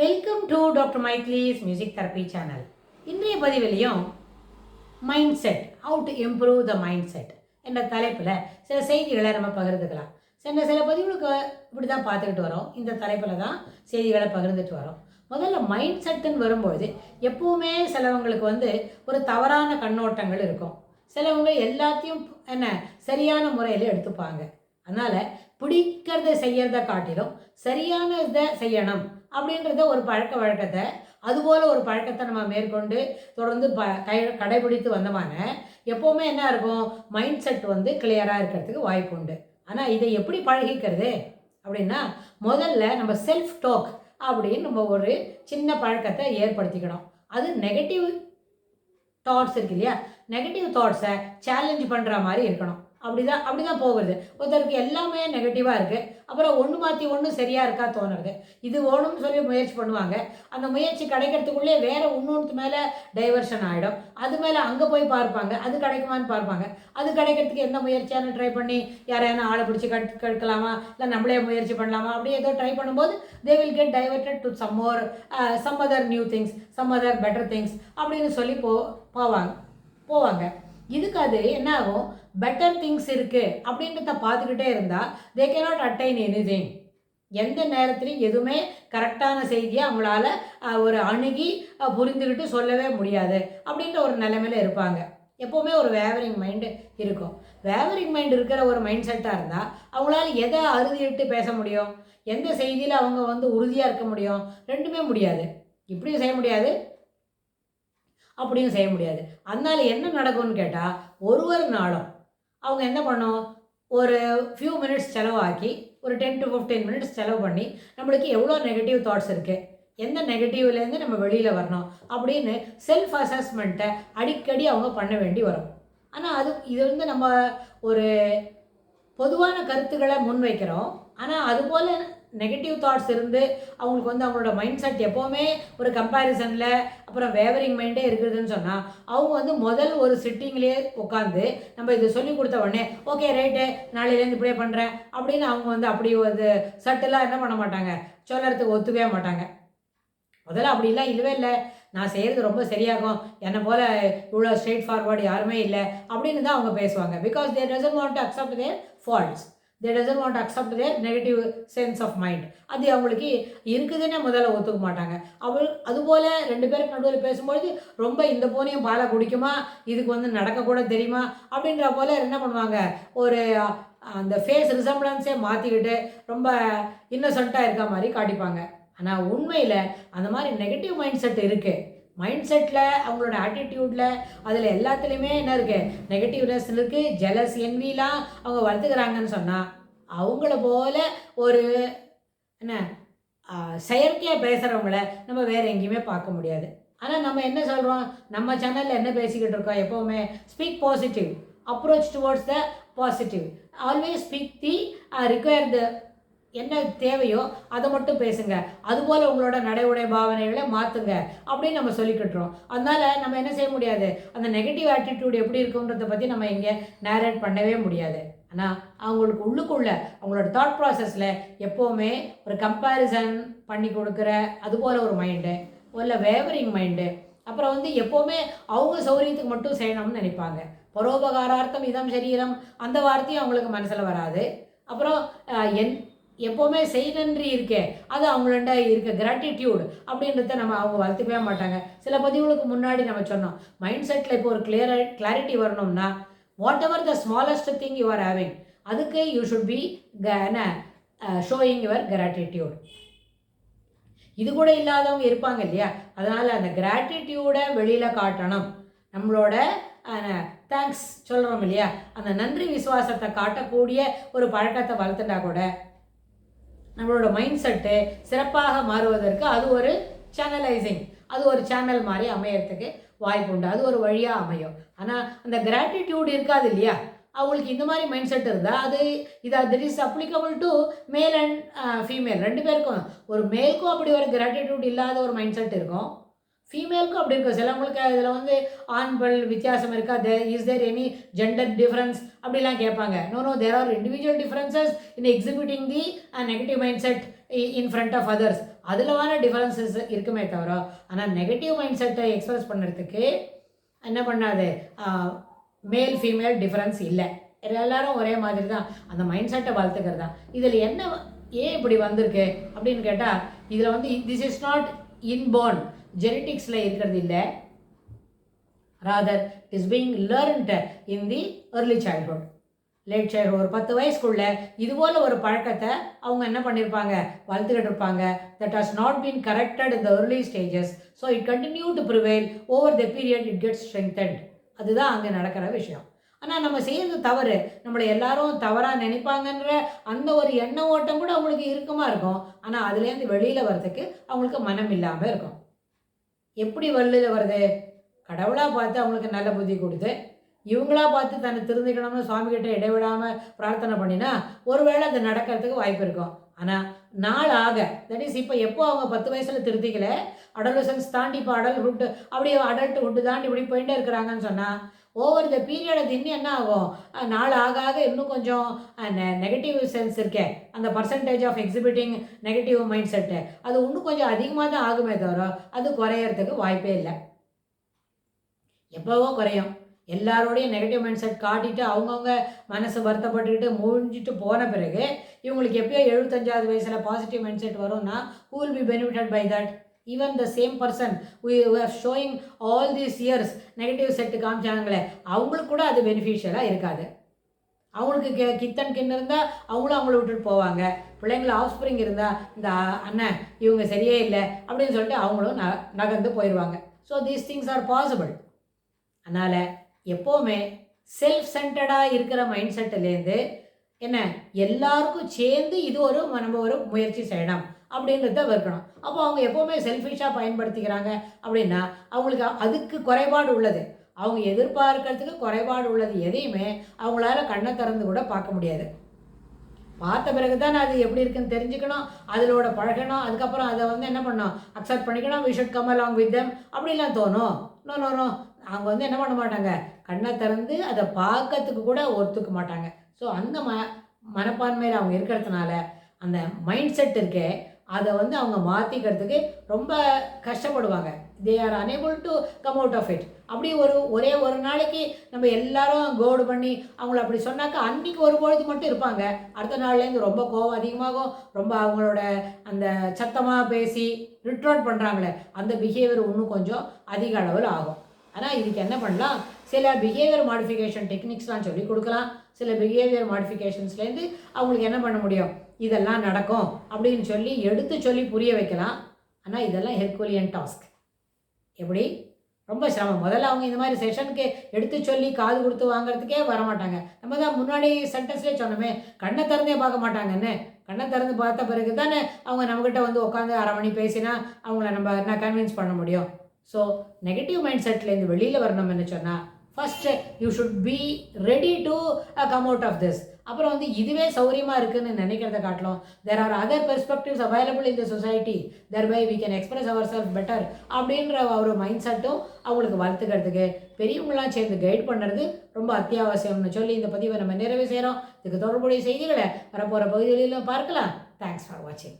Welcome to doctor மைக்லீஸ் music therapy channel. இன்றைய பதிவிலையும் mind set, how to improve the mind set என்ற தலைப்பில் சில செய்திகளை நம்ம பகிர்ந்துக்கலாம். சில பதிவுகளுக்கு இப்படி தான் பார்த்துக்கிட்டு வரோம். இந்த தலைப்பில் தான் செய்திகளை பகிர்ந்துட்டு வரோம். முதல்ல மைண்ட் செட்டுன்னு வரும்பொழுது எப்பவுமே சிலவங்களுக்கு ஒரு தவறான கண்ணோட்டங்கள் இருக்கும். சிலவங்க எல்லாத்தையும் சரியான முறையில் எடுத்துப்பாங்க. அதனால் பிடிக்கிறத செய்யறத காட்டிலும் சரியான இதை செய்யணும் அப்படின்றத ஒரு பழக்க வழக்கத்தை, அதுபோல் ஒரு பழக்கத்தை நம்ம மேற்கொண்டு தொடர்ந்து கடைபிடித்து வந்தமான எப்போவுமே என்ன இருக்கும், மைண்ட் செட் கிளியராக இருக்கிறதுக்கு வாய்ப்பு உண்டு. ஆனால் இதை எப்படி பழகிக்கிறது அப்படின்னா, முதல்ல நம்ம செல்ஃப் டாக் அப்படின்னு நம்ம ஒரு சின்ன பழக்கத்தை ஏற்படுத்திக்கணும். அது நெகட்டிவ் தாட்ஸ் இருக்கு இல்லையா, நெகட்டிவ் தாட்ஸை சேலஞ்ச் பண்ணுற மாதிரி இருக்கணும். அப்படி தான் போகுது. ஒருத்தருக்கு எல்லாமே நெகட்டிவாக இருக்குது, அப்புறம் ஒன்று மாற்றி ஒன்று சரியாக இருக்கா தோணுறது. இது ஓணும்னு சொல்லி முயற்சி பண்ணுவாங்க. அந்த முயற்சி கிடைக்கிறதுக்குள்ளே வேறு இன்னொன்று மேலே டைவர்ஷன் ஆகிடும். அது மேலே அங்கே போய் பார்ப்பாங்க, அது கிடைக்குமான்னு பார்ப்பாங்க. அது கிடைக்கிறதுக்கு எந்த முயற்சியான ட்ரை பண்ணி யாரையான ஆளை பிடிச்சி கற்கலாமா, இல்லை நம்மளே முயற்சி பண்ணலாமா, அப்படி ஏதோ ட்ரை பண்ணும்போது they will get diverted to some other new things, some other better things அப்படின்னு சொல்லி போவாங்க. இதுக்கு அது என்ன ஆகும், பெட்டர் திங்ஸ் இருக்குது அப்படின்றத பார்த்துக்கிட்டே இருந்தால் தே கேனாட் அட்டைன் எனிதிங். எந்த நேரத்துலையும் எதுவுமே கரெக்டான செய்தியை அவங்களால ஒரு அணுகி புரிந்துக்கிட்டு சொல்லவே முடியாது அப்படின்ற ஒரு நிலைமையில் இருப்பாங்க. எப்போவுமே ஒரு வேவரிங் மைண்டு இருக்கும். வேவரிங் மைண்ட் இருக்கிற ஒரு மைண்ட் செட்டாக இருந்தால் அவங்களால எதை அறுதிட்டு பேச முடியும், எந்த செய்தியில் அவங்க உறுதியாக இருக்க முடியும்? ரெண்டுமே முடியாது. இப்படியும் செய்ய முடியாது, அப்படியும் செய்ய முடியாது. அதனால என்ன நடக்கும்னு கேட்டால், ஒரு நாளும் அவங்க என்ன பண்ணோம், ஒரு ஃபியூ மினிட்ஸ் செலவாக்கி ஒரு 10 to 15 மினிட்ஸ் செலவு பண்ணி நம்மளுக்கு எவ்வளோ நெகட்டிவ் தாட்ஸ் இருக்குது, எந்த நெகட்டிவ்லேருந்து நம்ம வெளியில் வரணும் அப்படின்னு செல்ஃப் அசஸ்மெண்ட்டை அடிக்கடி அவங்க பண்ண வேண்டி வரும். ஆனால் இது நம்ம ஒரு பொதுவான கருத்துக்களை முன்வைக்கிறோம். ஆனால் அதுபோல் நெகட்டிவ் தாட்ஸ் இருந்து அவங்களுக்கு அவங்களோட மைண்ட் செட் எப்போவுமே ஒரு கம்பேரிசனில் அப்புறம் வேவரிங் மைண்டே இருக்குதுன்னு சொன்னால், அவங்க முதல் ஒரு சிட்டிங்லேயே உட்காந்து நம்ம இதை சொல்லி கொடுத்த உடனே ஓகே ரைட்டு நாளையிலேருந்து இப்படியே பண்ணுறேன் அப்படின்னு அவங்க அப்படி சட்டெல்லாம் என்ன பண்ண மாட்டாங்க, சொல்லறதுக்கு ஒத்துக்கவே மாட்டாங்க. முதல்ல அப்படிலாம் இல்லவே இல்லை, நான் செய்கிறது ரொம்ப சரியாகும், என்னை போல் இவ்வளோ ஸ்ட்ரெயிட் ஃபார்வர்டு யாருமே இல்லை அப்படின்னு தான் அவங்க பேசுவாங்க. Because they doesn't want to accept their faults, they doesn't want to accept their negative sense of mind. அது அவங்களுக்கு இருக்குதுன்னே முதல்ல ஒத்துக்க மாட்டாங்க. அதுபோல் ரெண்டு பேருக்கு நடுவில் பேசும்பொழுது ரொம்ப இந்த போனையும் பாலை குடிக்குமா, இதுக்கு நடக்கக்கூட தெரியுமா அப்படின்ற போல் என்ன பண்ணுவாங்க, ஒரு அந்த ஃபேஸ் ரிசம்பிளன்ஸே மாற்றிக்கிட்டு ரொம்ப இன்னசென்ட்டாக இருக்க மாதிரி காட்டிப்பாங்க. ஆனால் உண்மையில் அந்த மாதிரி நெகட்டிவ் மைண்ட் செட் இருக்குது. மைண்ட் செட்டில் அவங்களோட ஆட்டிடியூடில் அதில் எல்லாத்துலேயுமே என்ன இருக்குது, நெகட்டிவ்னஸ் இருக்குது. ஜெலஸ் என்விலாம் அவங்க வளர்த்துக்கிறாங்கன்னு சொன்னால் அவங்கள போல் ஒரு செயற்கையாக பேசுகிறவங்கள நம்ம வேறு எங்கேயுமே பார்க்க முடியாது. ஆனால் நம்ம என்ன சொல்கிறோம், நம்ம சேனலில் என்ன பேசிக்கிட்டு இருக்கோம், எப்போவுமே speak positive, approach towards the positive, always speak the require the, என்ன தேவையோ அதை மட்டும் பேசுங்க, அதுபோல் உங்களோட நடை உடை பாவனைகளை மாற்றுங்க அப்படின்னு நம்ம சொல்லிக்கிட்டுறோம். அதனால் நம்ம என்ன செய்ய முடியாது, அந்த நெகட்டிவ் ஆட்டிடியூட் எப்படி இருக்குன்றதை பற்றி நம்ம இங்கே நேரேட் பண்ணவே முடியாது. ஆனால் அவங்களுக்கு உள்ளுக்குள்ள அவங்களோட தாட் ப்ராசஸில் எப்போவுமே ஒரு கம்பேரிசன் பண்ணி கொடுக்குற அதுபோல் ஒரு மைண்டு, இல்லை வேவரிங் மைண்டு, அப்புறம் எப்போவுமே அவங்க சௌரியத்துக்கு மட்டும் செய்யணும்னு நினைப்பாங்க. பரோபகாரார்த்தம் இதம் சரீரம் அந்த வார்த்தையும் அவங்களுக்கு மனசில் வராது. அப்புறம் எப்போவுமே செய் நன்றி இருக்கே, அது அவங்கள்ட்ட இருக்க கிராட்டிடியூட் அப்படின்றத அவங்க வளர்த்துக்கவே மாட்டாங்க. சில பதிவுகளுக்கு முன்னாடி நம்ம சொன்னோம், மைண்ட் செட்டில் இப்போ ஒரு கிளாரிட்டி வரணும்னா whatever the smallest thing you are having, அதுக்கு you should be showing your gratitude. இது கூட இல்லாதவங்க இருப்பாங்க இல்லையா, அதனால் அந்த கிராட்டிடியூடை வெளியில் காட்டணும். நம்மளோட தேங்க்ஸ் சொல்கிறோம் இல்லையா, அந்த நன்றி விசுவாசத்தை காட்டக்கூடிய ஒரு பழக்கத்தை வளர்த்துட்டா கூட நம்மளோட மைண்ட் செட்டு சிறப்பாக மாறுவதற்கு அது ஒரு சேனலைசிங், அது ஒரு சேனல் மாதிரி அமையறதுக்கு வாய்ப்பு உண்டு, அது ஒரு வழியாக அமையும். ஆனால் அந்த கிராட்டிடியூட் இருக்காது இல்லையா, அவங்களுக்கு இந்த மாதிரி மைண்ட் செட் இருந்தால் that is applicable to male and female ரெண்டு பேருக்கும். ஒரு மேலுக்கும் அப்படி ஒரு கிராட்டிடியூட் இல்லாத ஒரு மைண்ட் செட் இருக்கும், ஃபீமேலுக்கும் அப்படி இருக்கும். சிலவங்களுக்கு இதில் ஆண் பெண் வித்தியாசம் இருக்கா, is there any gender difference அப்படிலாம் கேட்பாங்க. No there are individual differences in exhibiting the negative mindset in front of others அதில் வர டிஃபரன்சஸ் இருக்குமே தவிர, ஆனால் நெகட்டிவ் மைண்ட் செட்டை எக்ஸ்பிரஸ் பண்ணுறதுக்கு என்ன பண்ணாது, மேல் ஃபீமேல் டிஃப்ரென்ஸ் இல்லை, எல்லாரும் ஒரே மாதிரி தான் அந்த மைண்ட் செட்டை வளர்த்துக்கிறது தான். இதில் என்ன ஏன் இப்படி வந்திருக்கு அப்படின்னு கேட்டால், இதில் வந்து திஸ் இஸ் நாட் இன்பார்ன் ஜெனட்டிக்ஸில் இருக்கிறது இல்லை, rather it is being learnt in the early childhood, late child. ஒரு 10 வயசுக்குள்ள இதுபோல் ஒரு பழக்கத்தை அவங்க என்ன பண்ணியிருப்பாங்க, வளர்த்துக்கிட்டு இருப்பாங்க. That has not been corrected in the early stages, so it continue to prevail over the period, it gets strengthened. அதுதான் அங்கே நடக்கிற விஷயம். ஆனால் நம்ம செய்கிறது தவறு, நம்மளை எல்லாரும் தவறாக நினைப்பாங்கன்ற அந்த ஒரு எண்ண ஓட்டம் கூட அவங்களுக்கு இருக்குமா இருக்கும். ஆனால் அதுலேருந்து வெளியில் வர்றதுக்கு அவங்களுக்கு மனம் இல்லாமல் இருக்கும். எப்படி வெளியில் வருது, கடவுளாக பார்த்து அவங்களுக்கு நல்ல புத்தி கொடுத்து, இவங்களா பார்த்து தன்னை திருந்திக்கணும்னு சுவாமிகிட்ட இடைவிடாமல் பிரார்த்தனை பண்ணினா ஒருவேளை அது நடக்கிறதுக்கு வாய்ப்பு இருக்கும். ஆனால் நாள் ஆக, தட் இஸ் இப்போ எப்போ அவங்க 10 வயசில் திருத்திக்கல, அடலசன்ஸ் தாண்டி இப்போ அடல்ஹுட், அப்படியே அடல்ட்ஹுட் தாண்டி இப்படி போயிட்டே இருக்கிறாங்கன்னு சொன்னால் ஓவர் த பீரியட் அது இன்னும் என்ன ஆகும், நாள் ஆக ஆக இன்னும் கொஞ்சம் நெகட்டிவ் சென்ஸ் இருக்கே, அந்த percentage of exhibiting negative mindset அது இன்னும் கொஞ்சம் அதிகமாக தான் ஆகுமே தவிர அது குறையறதுக்கு வாய்ப்பே இல்லை. எப்போவோ குறையும். எல்லாரோடையும் நெகட்டிவ் மைண்ட் செட் காட்டிட்டு அவங்கவுங்க மனசு வருத்தப்பட்டுக்கிட்டு முடிஞ்சிட்டு போன பிறகு இவங்களுக்கு எப்பயோ 75வது வயசில் பாசிட்டிவ் மைண்ட் செட் வரும்னா who will be benefited by that? Even the same person we are showing all these years negative set காமிச்சாங்களே அவங்களுக்கு கூட அது பெனிஃபிஷியலாக இருக்காது. அவங்களுக்கு கித்தன் கிண்ணு இருந்தால் அவங்களும் அவங்கள விட்டுட்டு போவாங்க. பிள்ளைங்கள ஆஃப் ஸ்ப்ரிங் இருந்தால் இந்த அண்ணன் இவங்க சரியே இல்லை அப்படின்னு சொல்லிட்டு அவங்களும் நகர்ந்து போயிடுவாங்க. So these things are possible. அதனால் எப்போவுமே செல்ஃப் சென்டர்டாக இருக்கிற மைண்ட் செட்டிலேருந்து என்ன எல்லாருக்கும் சேர்ந்து இது நம்ம ஒரு முயற்சி செய்யணும் அப்படின்றத இருக்கணும். அப்போ அவங்க எப்போவுமே செல்ஃபிஷாக பயன்படுத்திக்கிறாங்க அப்படின்னா அவங்களுக்கு அதுக்கு குறைபாடு உள்ளது, அவங்க எதிர்பார்க்கறதுக்கு குறைபாடு உள்ளது எதையுமே அவங்களால கண்ணை திறந்து கூட பார்க்க முடியாது. பார்த்த பிறகு தான் அது எப்படி இருக்குன்னு தெரிஞ்சுக்கணும், அதிலோட பழகணும், அதுக்கப்புறம் அதை வந்து என்ன பண்ணணும், அக்செப்ட் பண்ணிக்கணும், we should come along with them அப்படிலாம் தோணும். நோ நோ நோ, அவங்க வந்து என்ன பண்ண மாட்டாங்க, கண்ணை திறந்து அதை பார்க்கறதுக்கு கூட ஒத்துக்க மாட்டாங்க. ஸோ அந்த மனப்பான்மையில் அவங்க இருக்கிறதுனால அந்த மைண்ட் செட் இருக்கே அதை வந்து அவங்க மாற்றிக்கிறதுக்கு ரொம்ப கஷ்டப்படுவாங்க. They are unable to come out of it. அப்படி ஒரே ஒரு நாளைக்கு நம்ம எல்லாரும் கோடு பண்ணி அவங்கள அப்படி சொன்னாக்கா அன்றைக்கி ஒரு பொழுது மட்டும் இருப்பாங்க, அடுத்த நாள்லேருந்து ரொம்ப கோவம் அதிகமாகும், ரொம்ப அவங்களோட அந்த சத்தமாக பேசி ரிட்ரோட் பண்ணுறாங்களே அந்த பிஹேவியர் இன்னும் கொஞ்சம் அதிக அளவில் ஆகும். ஆனால் இதுக்கு என்ன பண்ணலாம், சில பிஹேவியர் மாடிஃபிகேஷன் டெக்னிக்ஸ்லாம் சொல்லி கொடுக்கலாம். சில பிஹேவியர் மாடிஃபிகேஷன்ஸ்லேருந்து அவங்களுக்கு என்ன பண்ண முடியும், இதெல்லாம் நடக்கும் அப்படின்னு சொல்லி எடுத்து சொல்லி புரிய வைக்கலாம். ஆனால் இதெல்லாம் ஹெர்குலியன் டாஸ்க். எப்படி ரொம்ப சிரமம். முதல்ல அவங்க இந்த மாதிரி செஷனுக்கு எடுத்து சொல்லி காது கொடுத்து வாங்குறதுக்கே வரமாட்டாங்க. நம்ம தான் முன்னாடி சென்டென்ஸ்லேயே சொன்னோமே, கண்ணை திறந்தே பார்க்க மாட்டாங்கன்னு. கண்ணை திறந்து பார்த்த பிறகு தானே அவங்க நம்மக்கிட்ட வந்து உட்காந்து அரை மணி பேசினா அவங்கள நம்ம என்ன கன்வின்ஸ் பண்ண முடியும். ஸோ நெகட்டிவ் மைண்ட் செட்லேருந்து வெளியில் வரணும்னு சொன்னால் first you should be ready to come out of this. அப்புறம் வந்து இதுவே சௌரியமாக இருக்குதுன்னு நினைக்கிறத காட்டிலும் there are other perspectives available in the society, thereby we can express our self better அப்படின்ற ஒரு மைண்ட் செட்டும் அவங்களுக்கு வளர்த்துக்கிறதுக்கு பெரியவங்களாம் சேர்ந்து கைட் பண்ணுறது ரொம்ப அத்தியாவசியம்னு சொல்லி இந்த பதிவை நம்ம நிறைவு செய்கிறோம். இதுக்கு தொடர்புடைய செய்திகளை வரப்போகிற பகுதிகளிலும் பார்க்கலாம். தேங்க்ஸ் ஃபார் வாட்சிங்.